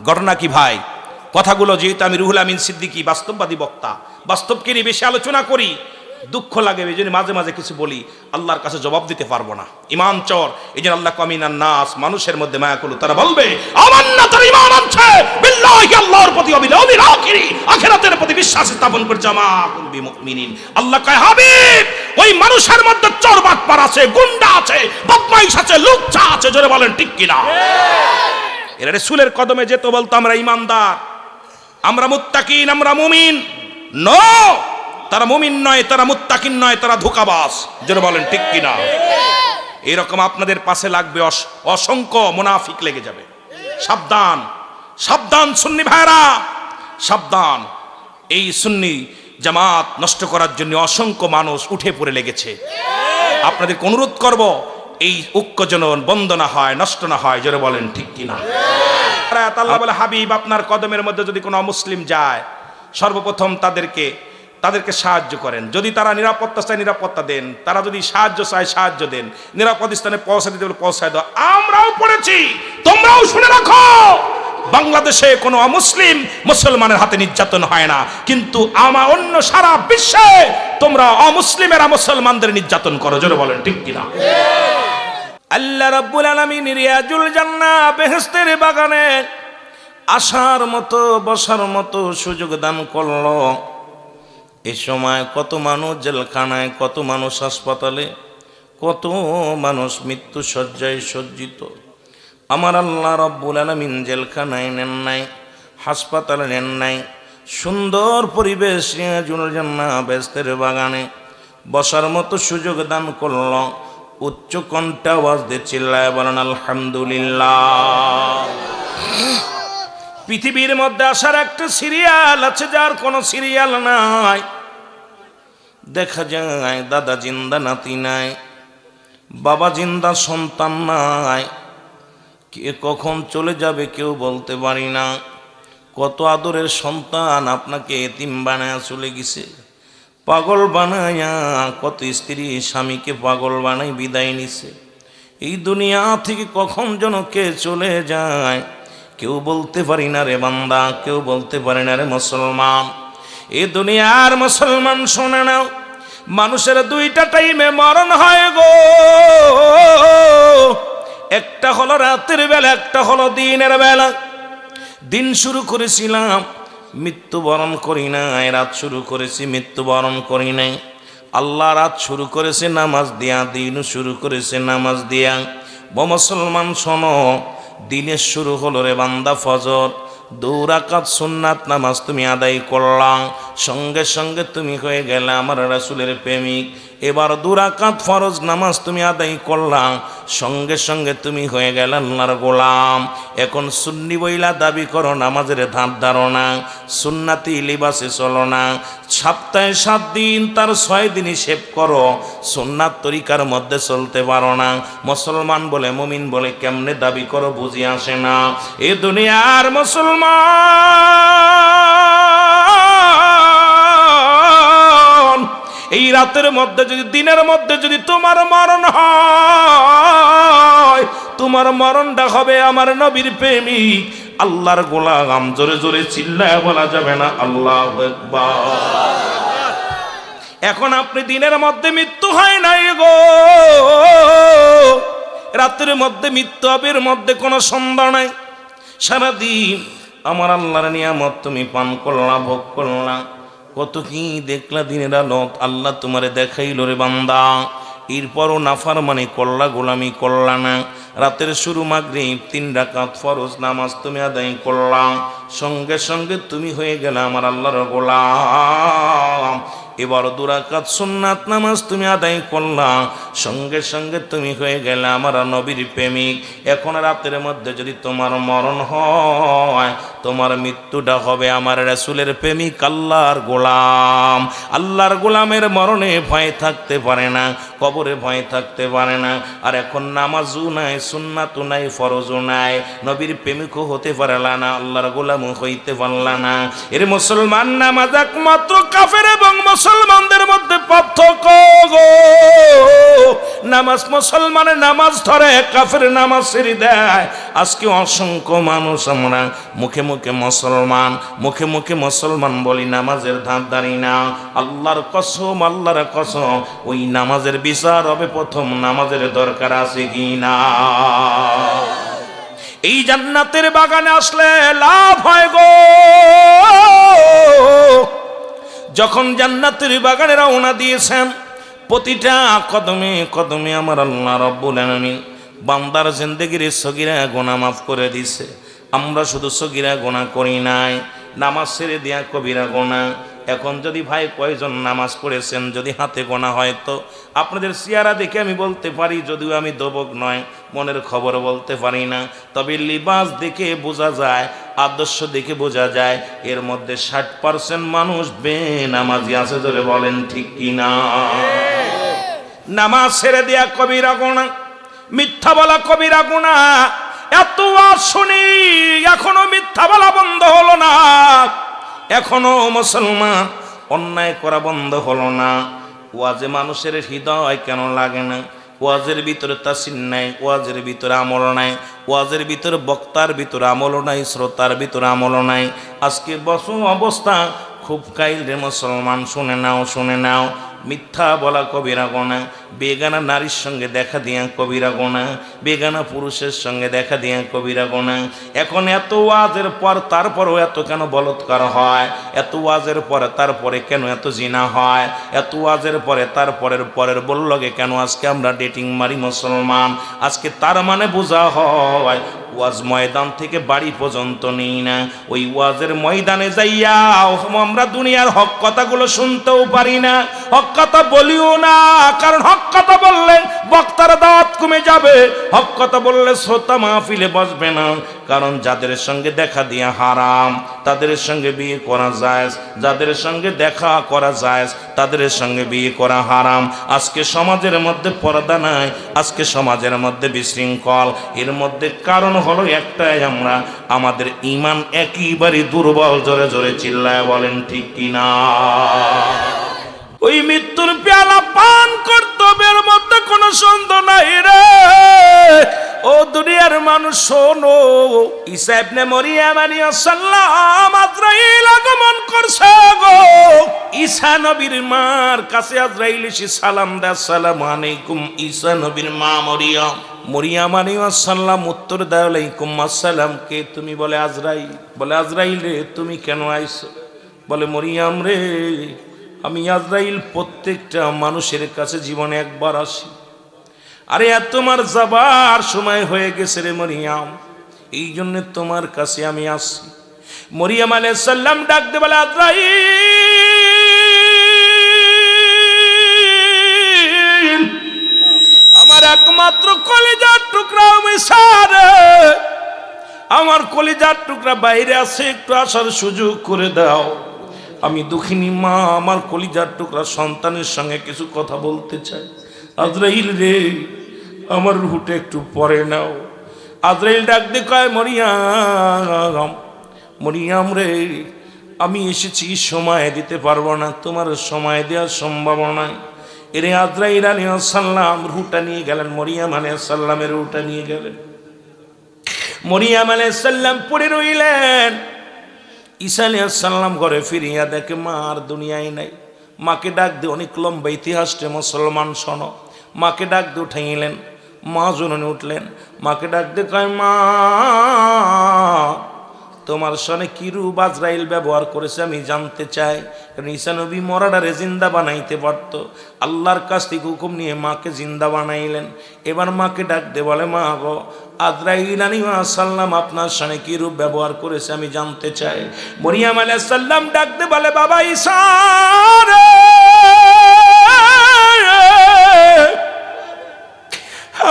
ঘটনা কি ভাই? কথাগুলো যেহেতু আমি রুহুল আমিন সিদ্দিকী, বাস্তববাদী বক্তা, বাস্তবকে নিয়ে বেশি আলোচনা করি, দুঃখ লাগে, এই জন্য মাঝে মাঝে কিছু বলি, আল্লাহর কাছে জবাব দিতে পারবো না। ইমান চোর, এই জন্য আল্লাহ কামিনান নাস, মানুষের মধ্যে মায়া করলো, তারা বলবে আমান্না তার ইমান আছে বিল্লাহি, আল্লাহর প্রতি, ওয়াবিল আখিরি, আখিরাতের প্রতি বিশ্বাস স্থাপন করে জামাতুল বিমুমিনিন। আল্লাহ কয়, হাবিব, ওই মানুষের মধ্যে চোর বাটপার আছে, গুন্ডা আছে, বদমাইশ আছে, লুচ্চা আছে। জোরে বলেন ঠিক কিনা? এরা রাসূলের কদমে যেত, বলতো আমরা ইমানদার, আমরা মুত্তাকিন, আমরা মুমিন। নো, তারা মুমিন নয়, তারা মুত্তাকিন নয়, তারা ধোঁকাবাজ। যারা বলেন ঠিক কিনা? এরকম আপনাদের পাশে লাগবে অসংখ্য মুনাফিক লেগে যাবে। সাবধান, সাবধান সুন্নি ভাইরা, সাবধান। এই সুন্নি জামাত নষ্ট করার জন্য অসংখ্য মানুষ উঠে পড়ে লেগেছে। আপনাদেরকে অনুরোধ করব, এই ঐক্য যেন বন্ধ না হয়, নষ্ট না হয়। যারা বলেন ঠিক কিনা? আল্লাহ বলে, হাবিব, আপনার কদমের মধ্যে যদি কোনো অমুসলিম যায়, সর্বপ্রথম তাদেরকে সাহায্য করেন। যদি তারা নিরাপত্তা চায়, নিরাপত্তা দেন। তারা যদি সাহায্য চায়, সাহায্য দেন। নিরাপদ স্থানে পৌঁছে দিতে বলে পৌঁছায় দাও। আমরাও পড়েছি, তোমরাও শুনে রাখো, বাংলাদেশে কোনো অমুসলিম মুসলমানের হাতে নির্যাতন হয় না, কিন্তু অন্য সারা বিশ্বে তোমরা অমুসলিমেরা মুসলমানদের নির্যাতন করো। জোরে বলেন ঠিক কিনা? আল্লাহ রাব্বুল আলামিন রিয়াজুল জান্নাহ, বেহেশতের বাগানে আসার মতো, বসার মতো সুযোগ দান করলো। এই সময় কত মানুষ জেলখানায়, কত মানুষ হাসপাতালে, কত মানুষ মৃত্যু শয্যায় সজ্জিত। আমার আল্লাহ রাব্বুল আলামিন জেলখানায় নেন নাই, হাসপাতালে নেন নাই, সুন্দর পরিবেশ রিয়াজুল জান্নাহ বেহেশতের বাগানে বসার মতো সুযোগ দান করল। উচ্চ কণ্ঠে আওয়াজ দিয়ে চিল্লায় বলেন আলহামদুলিল্লাহ। পৃথিবীর মধ্যে আসার একটা সিরিয়াল আছে, যার কোনো সিরিয়াল নাই। দেখা যায় দাদা জিন্দা, নাতি নাই, বাবা জিন্দা, সন্তান নাই। কে কখন চলে যাবে কেউ বলতে পারি না। কত আদরের সন্তান আপনাকে এতিম বানায়া চলে গেছে, পাগল বানায়া। কত স্ত্রী স্বামীকে পাগল বানাই বিদায় নিছে। এই দুনিয়া থেকে কখন যেন কে চলে যায় কেউ বলতে পারি না রে বান্দা, কেউ বলতে পারি না রে মুসলমান। এই দুনিয়ার মুসলমান শোনে নাও, মানুষের দুইটা টাইমে মরণ হয় গো। একটা হলো রাতের বেলা, একটা হলো দিনের বেলা। দিন শুরু করেছিলাম, মৃত্যুবরণ করি নাই। রাত শুরু করেছি, মৃত্যুবরণ করি নাই। আল্লাহ রাত শুরু করেছে নামাজ দিয়া, দিন শুরু করেছে নামাজ দিয়া। মুসলমান শোনো, দিনের শুরু হলো রে বান্দা ফজর, 2 রাকাত সুন্নাত নামাজ তুমি আদায় করলা, সঙ্গে সঙ্গে তুমি হয়ে গেলে আমার রাসূলের প্রেমিক। এবার 2 রাকাত ফরজ নামাজ তুমি আদায় করলা, সঙ্গে সঙ্গে তুমি হয়ে গেলে আল্লাহর গোলাম। এখন সুন্নি বইলা দাবি করো, নামাজের ধার ধারো না, সুন্নাতি লিবাসে চলো না, সপ্তাহে 7 দিন তার 6 দিনই শেভ করো, সুন্নাত তরিকার মধ্যে চলতে পারো না। মুসলমান বলে মুমিন বলে কেমনে দাবি করো বুঝি আসে না। এ দুনিয়ার মুসলমান, এই রাতের মধ্যে যদি, দিনের মধ্যে যদি তোমার মরণ হয়, তোমার মরণটা হবে আমার নবীর প্রেমিক আল্লাহর গোলাম। জোরে জোরে চিল্লায় বলা যাবে না আল্লাহু আকবার। এখন আপনি দিনের মধ্যে মৃত্যু হয় নাই গো, রাতের মধ্যে মৃত্যু হবে, এর মধ্যে কোনো সন্দেহ নাই। সারাদিন আমার আল্লাহর নিয়ামত তুমি পান করলা, ভোগ করলা, কত কি দেখলা দিনের আলো আল্লাহ তোমারে দেখাইল রে বান্দা, এরপরও নাফরমানি করলা, গোলামি করলা না। রাতের শুরু মাগরিব 3 রাকাত ফরজ নামাজ তুমি আদায় করলা, সঙ্গে সঙ্গে তুমি হয়ে গেলে আমার আল্লাহর গোলাম। এবার 2 রাকাত সুন্নাত নামাজ তুমি আদায় করলা, সঙ্গে সঙ্গে তুমি হয়ে গেলে আমার নবীর প্রেমিক। এখন রাতের মধ্যে যদি তোমার মরণ হয়, তোমার মৃত্যুটা হবে আমার রাসূলের প্রেমিক আল্লাহর গোলাম। আল্লাহর গোলামের মরণে ভয় থাকতে পারে না, কবরে ভয় থাকতে পারে না। আর এখন নামাজও নাই, সুন্নাতও নাই, ফরজও নাই, নবীর প্রেমিকও হতে পারলা না, আল্লাহর গোলামও হইতে পারলা না। এর মুসলমান, নামাজ একমাত্র কাফের এবং মুসলমানদের মধ্যে পার্থক্য গো। নামাজ, মুসলমানের নামাজ ধরে, কাফের নামাজ ছেড়ে দেয়। আজকে অসংখ্য মানুষ আমরা মুখে মুখে মুসলমান, মুখে মুখে মুসলমান বলি, নামাজের ধার ধারি না। আল্লাহর কসম, আল্লাহর কসম, ওই নামাজের বিচার হবে প্রথম, নামাজের দরকার আছে কি না। এই জান্নাতের বাগানে আসলে লাভ হয় গো। যখন জান্নাতের বাগানে রওনা দিয়েছেন, প্রতিটা কদমে কদমে আমার আল্লাহ রাব্বুল আলামিন বান্দার জিন্দেগির সগীরা গুনাহ মাফ করে দিছে। আমরা শুধু সগীরা গুনাহ করি নাই, নামাজ ছেড়ে দিয়া কবিরা গুনাহ। এখন যদি ভাই কয়জন নামাজ পড়েছেন যদি হাতে গোনা হয়, তো আপনাদের চেহারা দেখে আমি বলতে পারি, যদিও আমি দবক নয়, মনের খবর বলতে পারি না, তবে লিবাস দেখে বোঝা যায়, আদর্শ দেখে বোঝা যায়, এর মধ্যে 60% মানুষ বেনামাজি আছে। ধরে বলেন ঠিক কিনা? নামাজ ছেড়ে দেয়া কবিরা গুনাহ, মিথ্যা বলা কবিরা গুনাহ। এত ওয়াজ শুনি, এখনো মিথ্যা বলা বন্ধ হলো না, এখনো মুসলমান অন্যায় করা বন্ধ হলো না। ওয়াজে মানুষের হৃদয় কেন লাগে না? ওয়াজের ভিতরে তাসিন নাই, ওয়াজের ভিতরে আমল নাই, ওয়াজের ভিতরে বক্তার ভিতরে আমল নাই, শ্রোতার ভিতরে আমল নাই। আজকে বসো অবস্থা খুব কাইল রে মুসলমান, শুনে নাও, শুনে নাও। মিথ্যা বলা কবিরা গুনাহ, বেগানা নারীর সঙ্গে দেখা দিয়া কবিরা গুনাহ, বেগানা পুরুষের সঙ্গে দেখা দিয়া কবিরা গুনাহ। এখন এত ওয়াজের পর তারপরও এত কেন বলৎকার হয়? এত ওয়াজের পরে তারপরে কেন এত জিনা হয়? এত ওয়াজের পরে তারপরের পরের বললগে কেন আজকে আমরা ডেটিং মারি মুসলমান? আজকে তার মানে বোঝা হয় ওয়াজ ময়দান থেকে বাড়ি পর্যন্ত নেই না, ওই ওয়াজের ময়দানে যাইয়া আমরা দুনিয়ার হক কথাগুলো শুনতেও পারি না, হক কথা বলিও না। কারণ হক কথা বললে বক্তার দাওয়াত কমে যাবে, হক কথা বললে শ্রোতা মাহফিলে বসবে না। কারণ যাদের সঙ্গে দেখা দিয়া হারাম তাদের সঙ্গে বিয়ে করা জায়েজ, যাদের সঙ্গে দেখা করা জায়েজ তাদের সঙ্গে বিয়ে করা হারাম। আজকে সমাজের মধ্যে পর্দা নাই, আজকে সমাজের মধ্যে বিশৃঙ্খল। এর মধ্যে কারণ হলো একটাই, আমরা আমাদের ঈমান একেবারে দুর্বল। জোরে জোরে চিল্লায় বলেন ঠিক কিনা? ওই মৃত্যুর পেয়ালা পান কর্তব্যের মধ্যে কোনো সন্দেহ নাই রে। ও দুনিয়ার মানুষ শোনো, ঈসা ইবনে মরিয়ম আলাইহিস সালাম আজরাইল আগমন করছে গো। ঈসা নবীর মার কাছে আজরাইল এসে সালাম দেয়, আসসালামু আলাইকুম ঈসা নবীর মা মরিয়ম। মরিয়ম আলাইহিস সালাম উত্তর দেয়, আলাইকুম আসসালাম। কে তুমি? বলে আজরাইল। বলে আজরাইল রে তুমি কেন আইছো? বলে মরিয়ম রে আমি আজরাইল প্রত্যেকটা মানুষের কাছে জীবনে একবার আসি। আরে তোমার যাবার সময় হয়ে গেছে রে মরিয়ম, এই জন্য তোমার কাছে আমি আসছি। মরিয়ম আলাইহিস সালাম ডাক দিয়ে বলে, আজরাইল, আমার একমাত্র কলিজার টুকরা মিশারে, আমার কলিজার টুকরা বাইরে আছে, একটু আসার সুযোগ করে দাও। আমি দুঃখিনী মা, আমার কলিজার টুকরা সন্তানের সঙ্গে কিছু কথা বলতে চাই। আজরাইল রে, আমার রুহুটা একটু পরে নাও। আজরাইল ডাক দিয়ে কয়, মরিয়ম, মরিয়ম রে, আমি এসেছি, সময় দিতে পারবো না, তোমার সময় দেওয়ার সম্ভাবনা। এরে আজরাইল আলাইহিস সালাম রুহুটা নিয়ে গেলেন, মরিয়ম আলাইহিস সালামের রুহুটা নিয়ে গেলেন। মরিয়ম আলাইহিস সালাম পড়ে রইলেন। ঈসা আলাইহিস সালাম ঘরে ফিরিয়া দেখে মা আর দুনিয়ায় নাই। মাকে ডাক দিয়ে, অনেক লম্বা ইতিহাসটা মুসলমান শোনো। মাকে ডাক দিয়ে উঠাইলেন, মা জননী উঠলেন। মাকে ডাক দিয়ে কয়, মা, তোমার সনে কি রূপ আজরাইল ব্যবহার করেছে আমি জানতে চাই। কারণ ঈসা নবী মরাডারে জিন্দা বানাইতে পারত। আল্লাহর কাছ থেকে হুকুম নিয়ে মাকে জিন্দা বানাইলেন। এবার মাকে ডাক দিয়ে বলে, মা গো, আজরাইল আলাইহিস সালাম আপনার সনে কি রূপ ব্যবহার করেছে আমি জানতে চাই। মরিয়ম আলাইহিস সালাম ডাক দিয়ে বলে, বাবা ঈসা রে,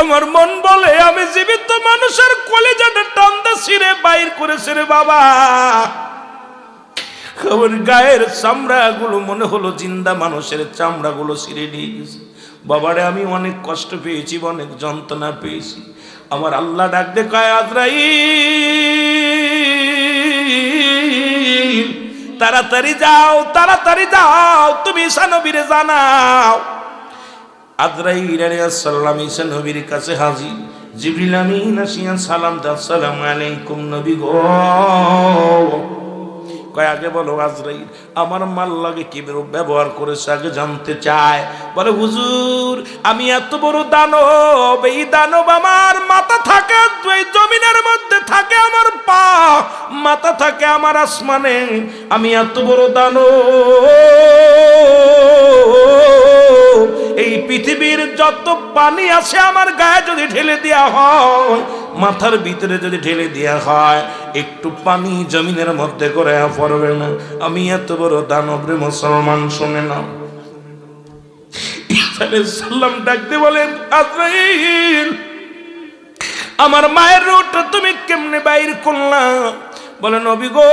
আমার মন বলে আমি জীবিত মানুষের কলিজাটা টান্দা ছিঁড়ে বাইর করেছে রে বাবা। আমার গায়ের চামড়াগুলো মনে হলো জিন্দা মানুষের চামড়াগুলো ছিঁড়ে নিয়ে গেছে। বাবারে, আমি অনেক কষ্ট পেয়েছি, অনেক যন্ত্রণা পেয়েছি। আমার আল্লাহ ডাক দে কয়, আজরাইল, তাড়াতাড়ি যাও, তাড়াতাড়ি যাও, তুমি ঈসা নবীরে জানাও। আজরাইল আলাইহিস সালাম ঈসা নবীর কাছে হাজির। জিবরিল আমিন আসিয়া সালাম দাও, আসসালামু আলাইকুম নবী গো। কয়, আগে বলো আজরাইল, আমার মাল লাগে কি ব্যবহার করেছে আগে জানতে চায়। বলে, হুজুর, আমি এত বড় দানব, এই দানব আমার মাথা থাকে এই জমিনের মধ্যে, থাকে আমার পা, মাথা থাকে আমার আসমানে। আমি এত বড় দানব, এই পৃথিবীর যত পানি আছে আমার গায়ে যদি ঢেলে দেওয়া হয়, মাথার ভিতরে যদি ঢেলে দেওয়া হয়, একটু পানি জমিনের মধ্যে করে পড়বে না। আমি এত বড় দানব রে মুসলমান, শুনে নাও। ঈসা আলাইহিস সালাম ডাকতে বলেন, আজরাইল, আমার মায়ের রূহটা তুমি কেমনে বাইর করলা? বলে, নবী গো,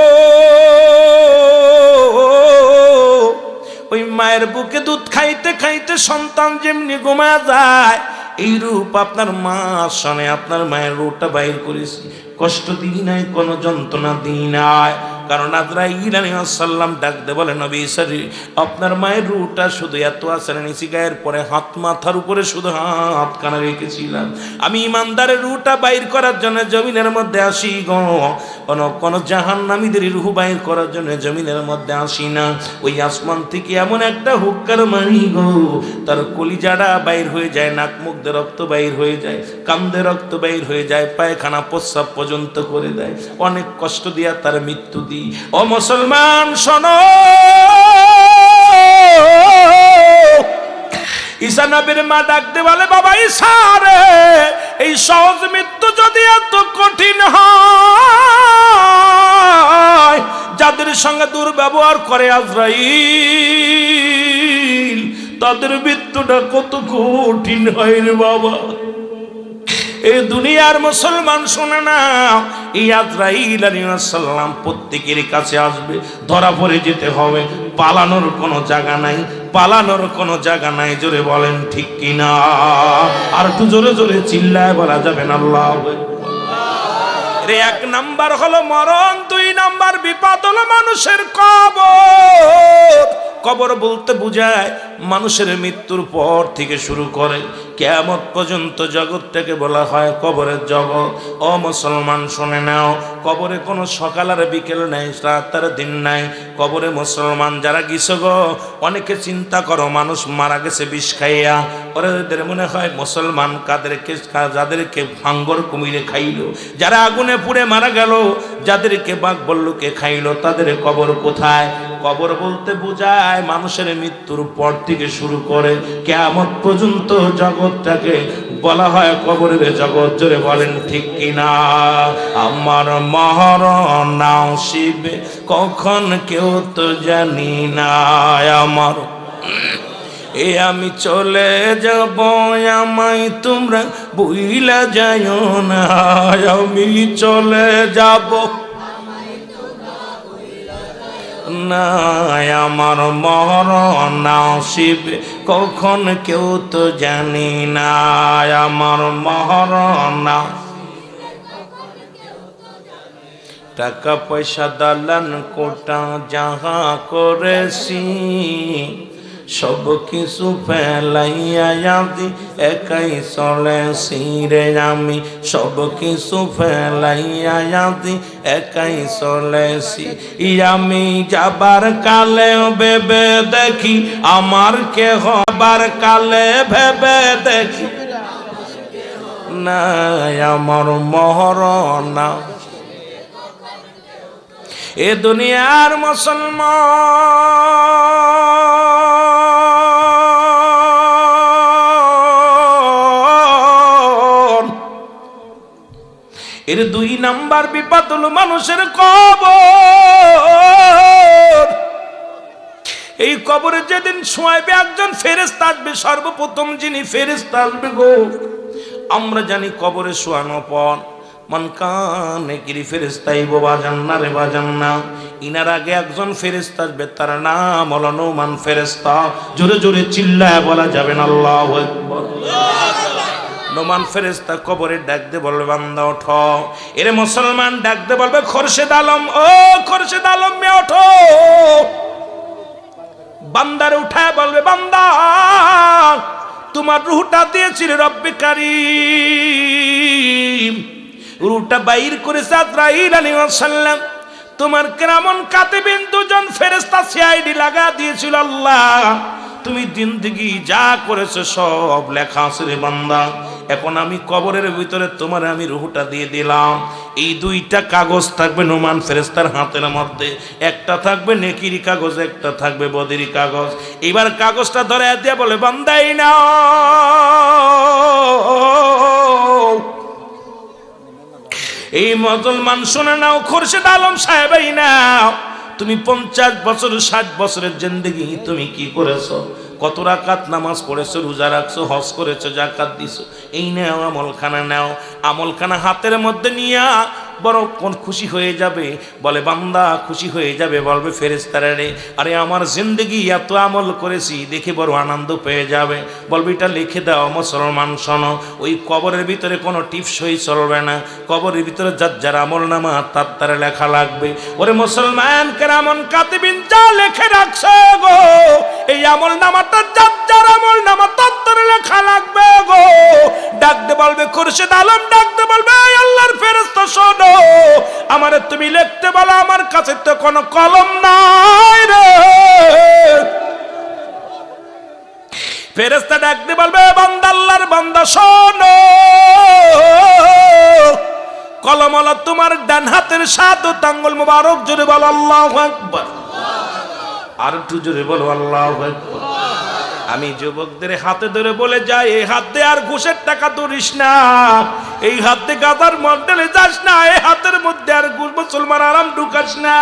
ওই মায়ের বুকে দুধ খাইতে খাইতে সন্তান যেমনি ঘুমায় যায়, এই রূপ আপনার মা শোনে আপনার মায়ের রূপটা বাইর করেছি। কষ্ট দিই নাই, কোনো যন্ত্রণা দিই নাই। কারণ আজরাইল আলাইহিস সালাম ডাক দে বলে, নবী ঈসা, আপনার মায়ের রূহটা শুধু এত আসলে নিচি গায়ের পরে হাত, মাথার উপরে শুধু হাত কানা রেখেছিলাম। আমি ইমানদারের রূহটা বাইর করার জন্য জমিনের মধ্যে আসি গো, কোন জাহান্নামীদের রূহ বাইর করার জন্য জমিনের মধ্যে আসি না। ওই আসমান থেকে এমন একটা হুক্কার মারি গো, তার কলিজাটা বাইর হয়ে যায়, নাক মুখ দিয়ে রক্ত বাইর হয়ে যায়, কান্দে রক্ত বাইর হয়ে যায়, পায়খানা প্রস্রাব পর্যন্ত করে দেয়। অনেক কষ্ট দিয়া তার মৃত্যু দিই। ও মুসলমান শোনো, ঈসা নবীর মা ডাকতে বলে, বাবা ঈসা রে, এই সহজ মৃত্যু যদি এত কঠিন হয়, যাদের সঙ্গে দুর্ব্যবহার করে আজরাইল, তাদের মৃত্যুটা কত কঠিন হয় রে বাবা। এই দুনিয়ার মুসলমান শুনে না, এই আজরাইল আলাইহিস সালাম প্রত্যেকের কাছে আসবে, ধরা পড়ে যেতে হবে। পালানোর কোনো জায়গা নাই, পালানোর কোনো জায়গা নাই। জোরে বলেন ঠিক কিনা? আর একটু জোরে জোরে চিল্লায় বলা যাবে না আল্লাহু আকবার। রে, এক নাম্বার হলো মরণ, দুই নাম্বার বিপদ হলো মানুষের কবর। কবর বলতে বোঝায় মানুষের মৃত্যুর পর থেকে শুরু করে কিয়ামত পর্যন্ত জগৎটাকে বলা হয় কবরের জগৎ। ও মুসলমান শুনে নাও, কবরে কোনো সকাল আর বিকেল নাই, রাত আর দিন নাই। কবরে মুসলমান যারা গেছে গো, অনেকে চিন্তা করো মানুষ মারা গেছে বিষ খাইয়া, ওদের মনে হয় মুসলমান কাদেরকে, যাদেরকে হাঙ্গর কুমিরে খাইলো, যারা আগুনে পুড়ে মারা গেল, যাদেরকে বাঘ বল্লুকে খাইলো, তাদের কবর কোথায়? কবর বলতে বোঝায় মানুষের মৃত্যুর পর থেকে শুরু করে কিয়ামত পর্যন্ত জগৎ জগৎটাকে বলা হয় কবরের জগৎ। জোরে বলেন ঠিক কিনা? আমার মরণ আসিবে কখন কেউ তো জানি না, আমার এ আমি চলে যাব, আমায় তোমরা ভুইলা যাইও না, আমি চলে যাব না, আমার মরণ আসিবে কখন কেউ তো জানি না, আমার মরণ। টাকা পয়সা দালান কোটা যাহা করেছি সব কিছু ফেলাইয়া দি একাই চলেছি রে আমি, সব কিছু ফেলাইয়া দি একাই চলেছি। আমি যাবার কালে ভেবে দেখি আমার কেহ, আবার কালে ভেবে দেখি না, আমার মরণ। এ দুনিয়ার মুসলমান, এর 2 নাম্বার বিপদ হলো মানুষের কবর। এই কবরে যেদিন শোয়াইবে একজন ফেরেশতা আসবে, সর্বপ্রথম যিনি ফেরেশতা আসবে গো, আমরা জানি কবরে শোয়ানো পর মানকানে গিরি ফেরেশতাই বাজান না রে বাজান না, ইনার আগে একজন ফেরেশতা আসবে, তার নাম হলো নোমান ফেরেশতা। জোরে জোরে চিল্লায় বলা যাবে না আল্লাহু আকবার। নোমান ফেরেশতা কবরে ডাক দিয়ে বলবে বান্দা ওঠো। এরে মুসলমান ডাক দিয়ে বলবে খোরশেদ আলম, ও খোরশেদ আলম মে ওঠো। বান্দারে উঠায় বলবে বান্দা তোমার রূহটা দিয়েছিল রব্বে কারীম, রূহটা বাইর করেছে আজরাইল আলাইহিস সালাম। তোমার কেরামন কাতিবিন 2 জন ফেরেশতা সিআইডি লাগা দিয়েছিল আল্লাহ। তুমি জিন্দেগি যা করেছো সব লেখা আছে রে বান্দা। এখন আমি কবরের ভিতরে তোমার আমি রূহটা দিয়ে দিলাম। এই 2টা কাগজ থাকবে নোমান ফেরেশতার হাতের মধ্যে, একটা থাকবে নেকির কাগজ, একটা থাকবে বদির কাগজ। এবার কাগজটা ধরে দিয়ে বলে বান্দাই না, এই মুসলমান শুনে নাও, খোরশেদ আলম সাহেবই নাও, তুমি 50 বছর 60 বছরের জিন্দেগি তুমি কি করেছো? কত রাকাত নামাজ পড়েছো, রোজা রাখছো, হজ করেছো, যাকাত দিছো, এই নাও আমলখানা নাও। আমলখানা হাতের মধ্যে নিয়া বড় কোন খুশি হয়ে যাবে, বলে বান্দা খুশি হয়ে যাবে, বলবে ফেরেশতারা রে আরে আমার জিন্দেগি এত আমল করেছি দেখে বড় আনন্দ পেয়ে যাবে, বলবে এটা লিখে দাও। মুসলমান শোনো, ওই কবরের ভিতরে কোনো টিপসই চলবে না, কবরের ভিতরে যার যার আমল নামা তার তার লেখা লাগবে। ওরে মুসলমান কেরামন কাতিবিন যা লেখে রাখছে গো, এই আমল নামাটা যার যার আমল নামা তার তার লেখা লাগবে গো। ডাকতে বলবে খোরশেদ আলম, ডাকতে বলবে আল্লাহর ফেরেশতা শোনো, আমারে তুমি লিখতে বলো, আমার কাছে তো কোনো কলম নাই রে। ফেরেশতা ডাকতে বলবে বান্দা আল্লাহর বান্দা শোনো, কলম হলো তোমার ডান হাতের 7 আঙ্গুল মুবারক। জোরে বলো আল্লাহু আকবার, আর একটু জোরে বলো আল্লাহু আকবার। আমি যুবকদের হাতে ধরে বলে যাই, এই হাতে আর ঘুষের টাকা ধরিস না, এই হাতে গাদার মন্ডলে যাস না, এই হাতের মধ্যে আর ঘুষ মুসলমান আরাম ঢুকাস না।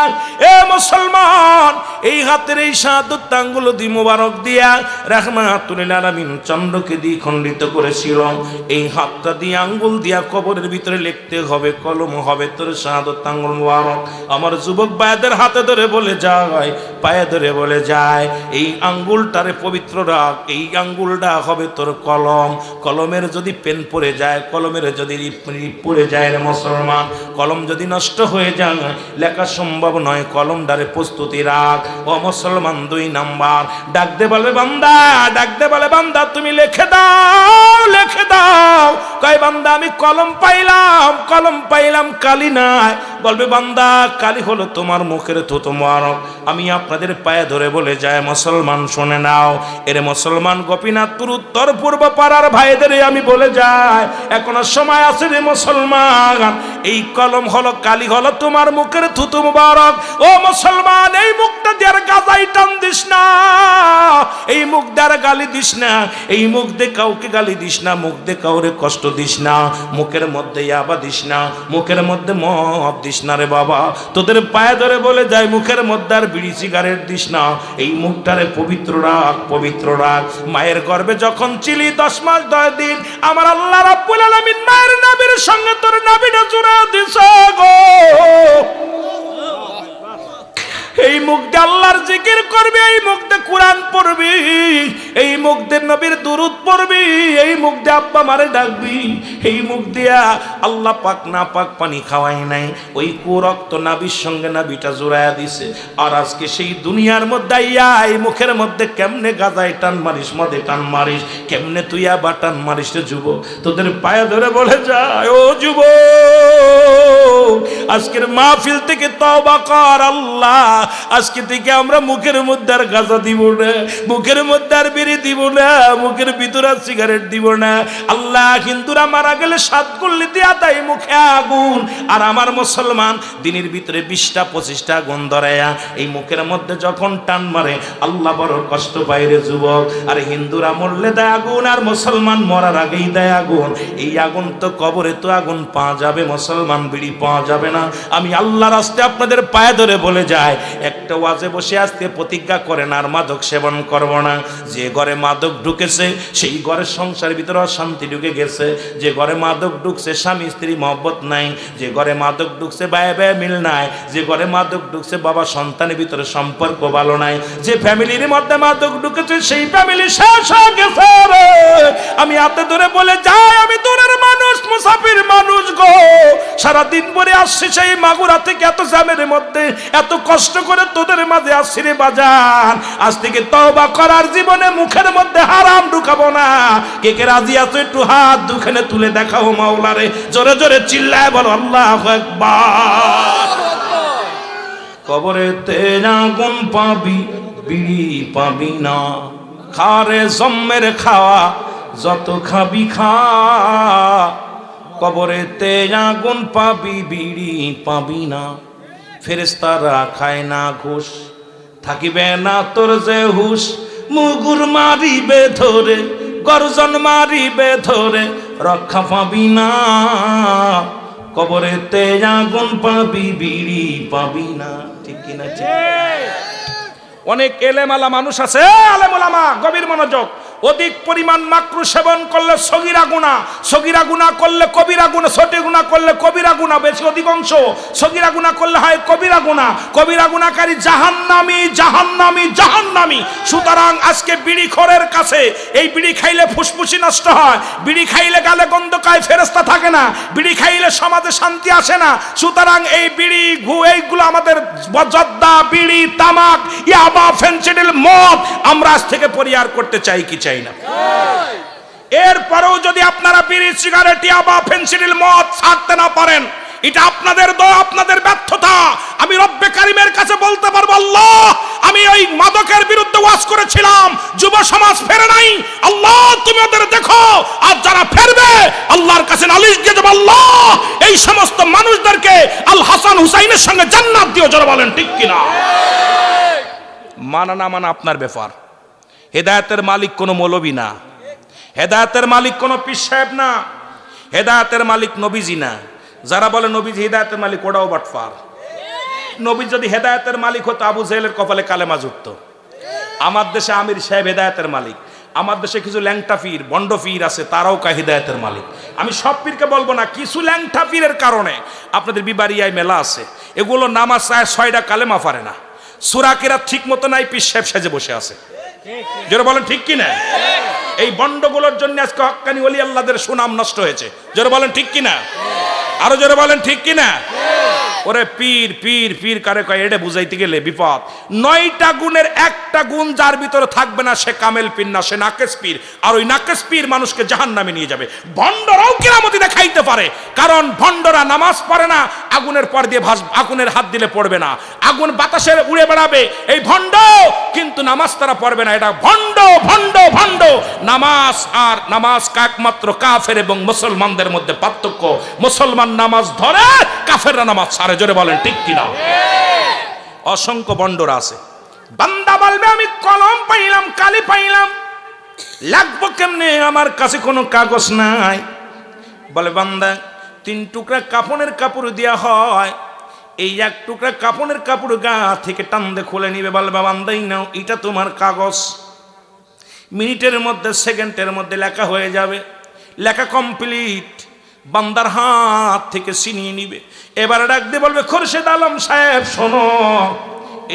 এ মুসলমান, এই হাতের এই 7 আঙ্গুল দি মুবারক দিয়া রাহমাতুল আলামিন চন্দ্রকে দিয়ে খণ্ডিত করেছিল। এই হাতটা দিয়ে আঙ্গুল দিয়া কবরের ভিতরে লিখতে হবে, কলম হবে তোর 7 আঙ্গুল মুবারক। আমার যুবক ভাইদের হাতে ধরে বলে যায়, পায়ে ধরে বলে যায়, এই আঙ্গুলটারে পবিত্র রাখ, এই আঙ্গুলটা হবে তোর কলম। কলমের যদি পেন পড়ে যায়, কলমের যদি রিপ পড়ে যায় রে মুসলমান, কলম যদি নষ্ট হয়ে যায় লেখা সম্ভব নয়, কলমটারে প্রস্তুতি রাখ। ও মুসলমান 2 নাম্বার ডাকতে বলবে বান্দা, ডাকতে বলে বান্দা তুমি লিখে দাও, লিখে দাও। কয় বান্দা আমি কলম পাইলাম, কলম পাইলাম, কালি নাই। বলবে বান্দা কালি হলো তোমার মুখের থুতু মুবারক। আমি আপনাদের পায়ে ধরে বলে যায় মুসলমান শুনে নাও, এর মুসলমান গোপীনাথপুর উত্তর পূর্ব পাড়ার ভাইদের আমি বলে যাই, এখনো সময় আছে রে মুসলমান, এই কলম হলো কালি হলো তোমার মুখের থুতু মুবারক। ও মুসলমান, এই মুখটা দিয়ে গাজাই টান দিস না, এই মুখ দিয়ে গালি দিস না, এই মুখ দিয়ে কাউকে গালি দিস দিস না, মুখ দিয়ে কাউরে কষ্ট দিস না, মুখের মধ্যে ইয়াবা দিস না, মুখের মধ্যে মদ দিস না রে বাবা। তোদের পায়ে ধরে বলে যায় মুখের মধ্যে আর বিড়ি সিগারেট দিস না, এই মুখটারে পবিত্র রাখ, পবিত্র রাখ। মায়ের গর্ভে যখন ছিলি 10 মাস 10 দিন, আমার আল্লাহ রাব্বুল আলামিন মায়ের নাভির সঙ্গে তোর নাভিটা জুড়ে দিছে গো। এই মুখ দিয়ে আল্লাহর জিকির করবি, এই মুখ দিয়ে কোরআন পড়বি, এই মুখ দিয়ে নবীর দুরূদ পড়বি, এই মুখ দিয়ে আব্বা মারে ডাকবি, এই মুখ দিয়া আল্লাহ পাক না পাক পানি খাওয়াই নাই, ওই কুরক্ত নাভির সঙ্গে নাভিটা জোড়ায়া দিছে। আর আজকে সেই দুনিয়ার মধ্যে আইয়া এই মুখের মধ্যে কেমনে গাজায় টান মারিস, মদে টান মারিস, কেমনে তুই আবার টান মারিস রে যুবক। তোদের পায়ে ধরে বলে যায় ও যুবক, আজকের মাহফিল থেকে তওবা কর। আল্লাহ আজকে থেকে আমরা মুখের মধ্যে আর গাঁজা দিব না, মুখের মধ্যে আর বিড়ি দিব না, মুখের ভিতরে আর সিগারেট দিব না। আল্লাহ হিন্দুরা মারা গেলে 7 গুল্লি দিয়া দেয় মুখে আগুন, আর আমার মুসলমান দিনের ভিতরে 20টা 25টা আগুন ধরায়া এই মুখের মধ্যে যখন টান মারে আল্লাহ বড় কষ্ট পায় রে যুবক। আর হিন্দুরা মরলে দেয় আগুন, আর মুসলমান মরার আগেই দেয় আগুন। এই আগুন তো কবরে তো আগুন পাওয়া যাবে, মুসলমান বিড়ি পাওয়া যাবে না। আমি আল্লাহর রাস্তে আপনাদের পায়ে ধরে বলে যায়, একটা ওয়াজে বসে আজকে প্রতিজ্ঞা করেন আর মাদক সেবন করব না। যে ঘরে মাদক ঢুকেছে সেই ঘরের সংসারের ভিতরে অশান্তি ঢুকে গেছে, যে ঘরে মাদক ঢুকছে স্বামী স্ত্রী মহব্বত নাই, যে ঘরে মাদক ঢুকছে ভাই ভাই মিল নাই, যে ঘরে মাদক ঢুকছে বাবা সন্তানের ভিতরে সম্পর্ক ভালো নাই, যে ফ্যামিলির মধ্যে মাদক ঢুকেছে সেই ফ্যামিলি শেষ হয়ে গেছে রে। আমি হাতে ধরে বলে যাই, আমি দূরের মানুষ, মুসাফির মানুষ গো, সারাদিন পরে আসছি সেই মাগুরা থেকে, এত জ্যামের মধ্যে এত কষ্ট করে তোদের মাঝে আসছি রে বাজান। আজ থেকে তওবা করার, জীবনে মুখের মধ্যে হারাম ঢুকাবো না। কে কে রাজি আছো একটু হাত দুখানে তুলে দেখাও মাওলারে, জোরে জোরে চিল্লায় বলো আল্লাহু আকবার। কবরেতে আগুন পাবি, বিড়ি পাবি না, খারে জম্মের খাওয়া যত খাবি খা। কবরেতে আগুন পাবি, বিড়ি পাবি না, ফেরেশতারা খায় না ঘুষ, থাকিবে না তোর যে হুশ। মুগুর মারিবে ধরে, গর্জন মারিবে ধরে, রক্ষা পাবি না। কবরেতে আগুন পাবি, বিড়ি পাবি না। ঠিক কিনা? অনেক এলেমালা মানুষ আছে, আলেম ওলামা, গভীর মনোযোগ। অধিক পরিমাণ মাকরু সেবন করলে সগীরা গুনাহ, সগীরা গুনাহ করলে কবিরা গুনাহ, ছোট গুনাহ করলে কবিরা গুনাহ, বেশি অধিকাংশ সগীরা গুনাহ করলে হয় কবিরা গুনাহ। কবিরা গুনাহকারী জাহান্নামী, জাহান্নামী, জাহান্নামী। সুতরাং আজকে বিড়িখোরের কাছে এই বিড়ি খাইলে ফুসফুসি নষ্ট হয়, বিড়ি খাইলে গালে গন্ধকায় ফেরেশতা থাকে না, বিড়ি খাইলে সমাজে শান্তি আসে না। সুতরাং এই বিড়ি এইগুলো আমাদের জর্দা, বিড়ি, তামাক, ইয়াবা, ফেনসিডিল, মদ আমরা আজ থেকে পরিহার করতে চাই কি চাই না? এরপরেও যদি আপনারা বিড়ি, সিগারেট, ইয়াবা, ফেনসিডিল, মদ ছাড়তে না পারেন, এটা আপনাদের দোয়া, আপনাদের ব্যর্থতা। আমি রব্বে কারিমের কাছে বলতে পারবো, আল্লাহ আমি ওই মাদকের বিরুদ্ধে ওয়াজ করেছিলাম, যুব সমাজ ফেরে নাই, আল্লাহ তুমি ওদের দেখো, আর যারা ফেরবে আল্লাহর কাছে নালিশ দিয়ে দেব, আল্লাহ এই সমস্ত মানুষদেরকে আল হাসান হুসাইনের সঙ্গে জান্নাত দিও। জোরে বলেন ঠিক কিনা? মানা না মানা আপনার ব্যাপার। হেদায়েতের মালিক কোনো মৌলবী না, হেদায়েতের মালিক কোনো পীর সাহেব না, হেদায়েতের মালিক নবীজি না। যারা বলে নবীজি হেদায়েতের মালিক, ওটাও বাটফার। নবী যদি হেদায়েতের মালিক হতো আবু জেহেলের কপালে কালেমা জুটতো। আমার দেশে আমির সাহেব হেদায়েতের মালিক, আমার দেশে কিছু ল্যাংটা পীর, বন্ড পীর আছে, তারাও কা হিদায়াতের মালিক। আমি সব পীরকে বলবো না, কিছু ল্যাংটা পীরের কারণে আপনাদের বিবারিয়ায় মেলা আছে, এগুলো নামাজ চায় 6টা কালেমা পারে না, সূরা কিরাত ঠিক মতো নাই, পীর সাহেব সেজে বসে আছে। জোরে বলেন ঠিক কিনা? এই বন্ডগুলোর জন্য আজকে হক্কানি ওলি আল্লাহদের সুনাম নষ্ট হয়েছে। জোরে বলেন ঠিক কিনা? আরো জোরে বলেন ঠিক কিনা? ওরে পীর পীর পীর কারে কয়, এটা বুঝাইতে গেলে বিপদ। 9টা গুণের একটা গুণ যার ভিতরে থাকবে না সে কামেল পীর না, সে নাকেস পীর। আর ওই নাকেস পীর মানুষকে জাহান্নামে নিয়ে যাবে। ভণ্ডরাও কিরামতি দেখাইতে পারে, কারণ ভণ্ডরা নামাজ পড়ে না, আগুনের পর দিয়ে আগুনের হাত দিলে পড়বে না, আগুন বাতাসে উড়ে বেড়াবে এই ভণ্ড, কিন্তু নামাজ তারা পড়বে না। এটা ভণ্ড ভণ্ড ভণ্ড। নামাজ আর নামাজ একমাত্র কাফের এবং মুসলমানদের মধ্যে পার্থক্য। মুসলমান নামাজ ধরে, কাফেররা নামাজ ছাড়ে। জোরে বলেন ঠিক কিনা? অসংখ্য বন্ডরা আছে। বান্দা বলবে আমি কলম পাইলাম, কালি পাইলাম, লাগবো কেমনে, আমার কাছে কোনো কাগজ নাই। বলে বান্দা 3 টুকরা কাফনের কাপড় দেওয়া হয়, এই 1 টুকরা কাফনের কাপড় গা থেকে টানতে খুলে নিবে। বলবে বান্দাই নাও, এটা তোমার কাগজ। মিনিটের মধ্যে সেকেন্ডের মধ্যে লেখা হয়ে যাবে। লেখা কমপ্লিট, বান্দার হাত থেকে ছিনিয়ে নিবে। এবার ডাক দিয়ে বলবে খোরশেদ আলম সাহেব শোনো,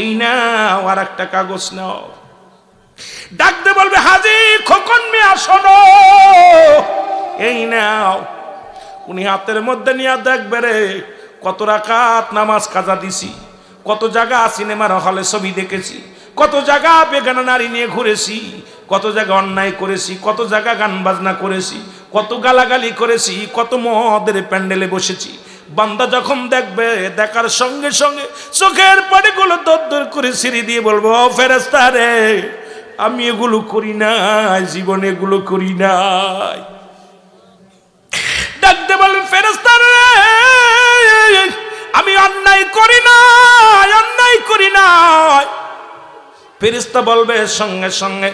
এই নাও আর একটা কাগজ নাও। ডাক দিয়ে বলবে হাজি খোকন মিয়া শোনো, এই নাও। উনি হাতের মধ্যে নিয়ে দেখবে রে কত রাকাত নামাজ কাজা দিছি, কত জায়গা সিনেমার হলে ছবি দেখেছি, কত জায়গা বেগানা নারী নিয়ে ঘুরেছি, কত জায়গা অন্যায় করেছি, কত জায়গা গান বাজনা করেছি, কত গালাগালি করেছি, কত মদের প্যান্ডেলে বসেছি। বান্দা যখন দেখবে, দেখার সঙ্গে সঙ্গে চোখের পানিগুলো দরদর করে ছিঁড়ে দিয়ে বলবো ও ফেরেশতা রে, আমি এগুলো করি নাই, জীবনে এগুলো করি নাই। ডাকতে বলবে ফেরেশতা রে, আমি অন্যায় করি নাই, অন্যায় করি নাই। ফেরেশতা বলবে সঙ্গে সঙ্গে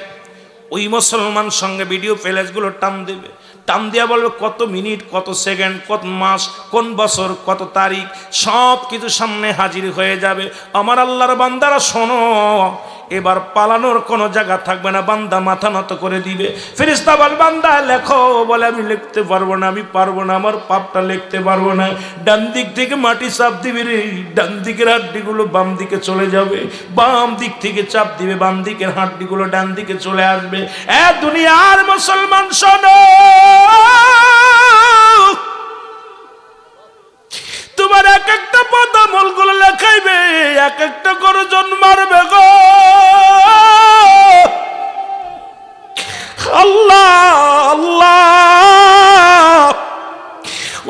ওই মুসলমান সঙ্গে ভিডিও ফ্ল্যাশগুলো টান দেবে। টান দিয়া বলবে কত মিনিট, কত সেকেন্ড, কত মাস, কোন বছর, কত তারিখ, সব কিছু সামনে হাজির হয়ে যাবে। আমার আল্লাহর বান্দারা শোনো, এবার পালানোর কোনো জায়গা থাকবে না। বান্দা মাথা নত করে দিবে। ফেরেশতা বল বান্দা লেখো। বলে আমি লিখতে পারবো না, আমি পারবো না, আমার পাপটা লিখতে পারবো না। ডান দিক থেকে মাটি চাপ দিবে রে, ডান দিকের হাড্ডিগুলো বাম দিকে চলে যাবে, বাম দিক থেকে চাপ দিবে, বাম দিকের হাড্ডিগুলো ডান দিকে চলে আসবে। এ দুনিয়ার মুসলমান শোনো, তোমার এক একটা পদামল গুলো লেখাইবে, এক একটা গর্জন মারবে গো। আল্লাহ আল্লাহ,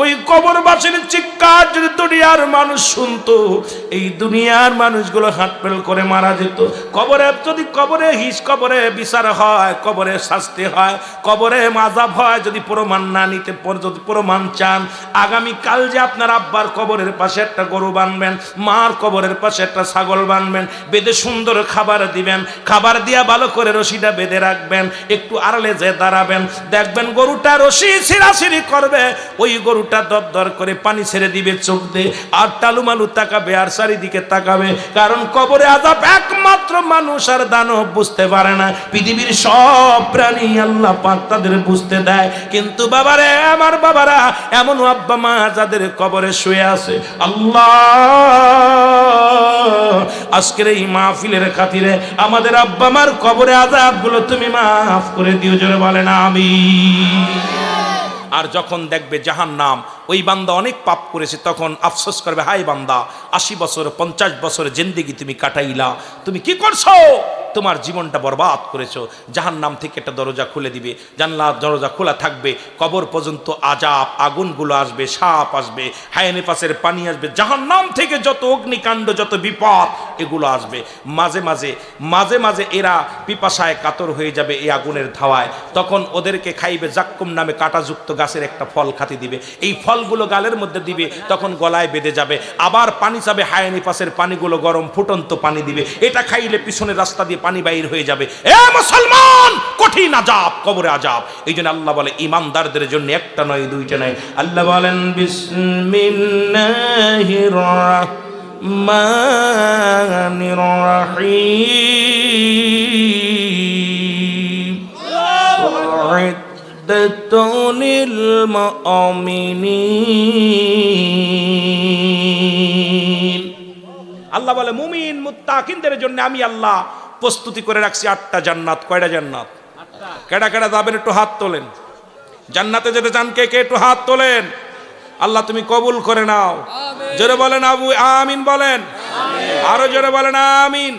ওই কবরবাসীর চিৎকার যদি দুনিয়ার মানুষ শুনতো, এই দুনিয়ার মানুষগুলো হাটপেল করে মারা যেত। কবরে যদি কবরে কবরে বিচার হয়, কবরে শাস্তি হয়, কবরে আযাব হয়, যদি প্রমাণ না নিতে, যদি প্রমাণ চান, আগামী কাল যে আপনার আব্বার কবরের পাশে একটা গরু বানবেন, মার কবরের পাশে একটা ছাগল বানবেন, বেঁধে সুন্দর খাবার দিবেন, খাবার দিয়া ভালো করে রশিটা বেঁধে রাখবেন, একটু আড়ালে যে দাঁড়াবেন, দেখবেন গরুটা রশি ছিঁড়াছিঁড়ি করবে, ওই গরু দর করে পানি ছেড়ে দিবে চোখ দিয়ে, আর টালুমালু তাকাবে আর চারিদিকে তাকাবে। কারণ কবরে আযাব একমাত্র মানুষ আর দানব বুঝতে পারে না, পৃথিবীর সব প্রাণী আল্লাহ পাক তাদের বুঝতে দেয়। কিন্তু বাবারে, আমার বাবারা, এমন আব্বা মা যাদের কবরে শুয়ে আছে, আল্লাহ আজকের এই মাহফিলের খাতিরে আমাদের আব্বা মার কবরে আযাবগুলো তুমি মাফ করে দিও, জোরে বলেন আমিন। আর যখন দেখবে জাহান্নাম, ওই বান্দা অনেক পাপ করেছে, তখন আফসোস করবে হায় বান্দা, 80 বছর 50 বছর জিন্দেগি তুমি কাটাইলা, তুমি কি করছো, তোমার জীবনটা বরবাদ করেছো। জাহান্নাম থেকে একটা দরজা খুলে দিবে, জান্নাত দরজা খোলা থাকবে, কবর পর্যন্ত আযাব, আগুনগুলো আসবে, সাপ আসবে, হায়ানে পাশের পানি আসবে, জাহান্নাম থেকে যত অগ্নিকাণ্ড, যত বিপদ, এগুলো আসবে। মাঝে মাঝে মাঝে মাঝে এরা পিপাসায় কাতর হয়ে যাবে এই আগুনের ধাওয়ায়, তখন ওদেরকে খাইবে জাক্কুম নামে কাঁটাযুক্ত গাছের একটা ফল খাতে দিবে, এই ফলগুলো গালের মধ্যে দিবে, তখন গলায় বেঁধে যাবে। আবার পানি চাবে, হায়ানি পাশের পানিগুলো গরম ফুটন্ত পানি দিবে, এটা খাইলে পিছনের রাস্তা দিয়ে পানি বাইর হয়ে যাবে। এ মুসলমান, কঠিন আযাব, কবরে আযাব। এই জন্য আল্লাহ বলে ইমানদারদের জন্য একটা নয়, দুইটা নয়। আল্লাহ বলেন বিসমিল্লাহির রাহমানির রাহিম, উ'iddaতুল মুমিনিন। আল্লাহ বলে মুমিন মুত্তাকিনদের জন্য আমি আল্লাহ প্রস্তুতি করে রাখছি 8টা জান্নাত। কয়টা জান্নাত? 8টা। কেডা কেডা যাবেন একটু হাত তোলেন। জান্নাতে যেতে চান কে কে একটু হাত তোলেন। আল্লাহ তুমি কবুল করে নাও। জোরে বলেন আমিন বলেন, আরো জোরে বলেন আমিন।